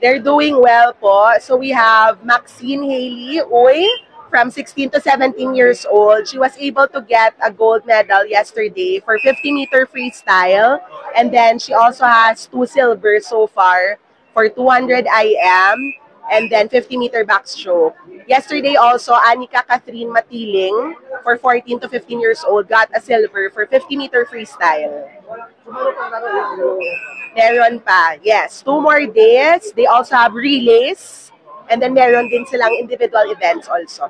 They're doing well po. So we have Maxine Haley Uy from 16 to 17 years old. She was able to get a gold medal yesterday for 50-meter freestyle. And then she also has 2 silvers so far for 200 IM and then 50-meter backstroke. Yesterday also, Anika Catherine Matiling for 14 to 15 years old got a silver for 50-meter freestyle. Meron pa. Yes, 2 more days. They also have relays. And then meron din silang individual events also.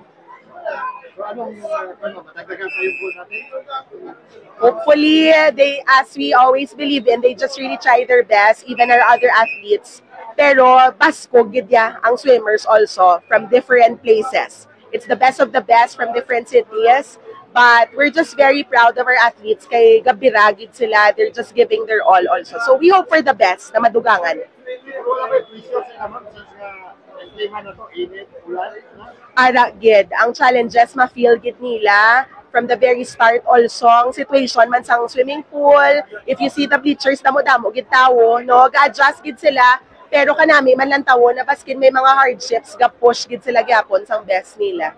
Hopefully, they, as we always believe in, they just really try their best, even our other athletes. Pero, basko, gidya, ang swimmers also from different places. It's the best of the best from different cities. But we're just very proud of our athletes. Kay gabiragid sila, they're just giving their all also. So we hope for the best na madugangan. Ara gid, ang challenges ma-feel gid nila from the very start also. Ang situation man sang swimming pool, if you see the bleachers damo-damo gid tawo, no, ga-adjust gid sila. Pero kanami man lang tawo na baskin may mga hardships, ga-push gid sila gyapon sang best nila.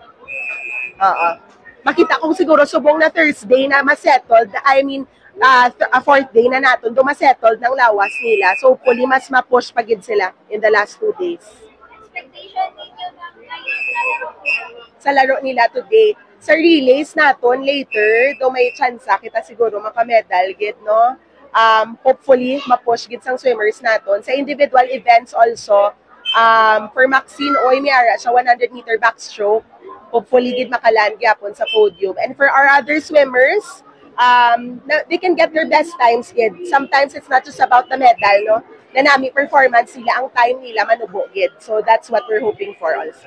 Makita kong siguro subong na Thursday na ma-settled, I mean, a 4th day na natin, ma-settled ng lawas nila. So, hopefully, mas ma-push pa gid sila in the last 2 days. Expectation ninyo na ngayon na laro sa laro nila today. Sa relays naton later, do may chance kita siguro makamedal gid, no? Hopefully, ma-push gid sang swimmers naton. Sa individual events also, for Maxine Oy Miara, sa 100-meter backstroke, hopefully gid makaland gyapon sa podium. And for our other swimmers, they can get their best times gid. Sometimes it's not just about the medal, no? Na nami performance nila, ang time nila manubo gid. So that's what we're hoping for also.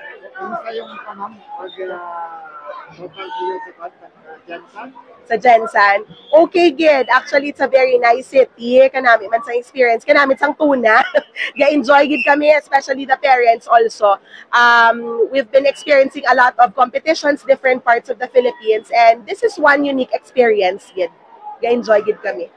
Sa Jensan. Okay, gid. Actually, it's a very nice city. Kanami man sa experience. Kanami sang tuna. Ga-enjoy gid kami, especially the parents also. We've been experiencing a lot of competitions, different parts of the Philippines, and this is one unique experience gid. Ga-enjoy gid kami.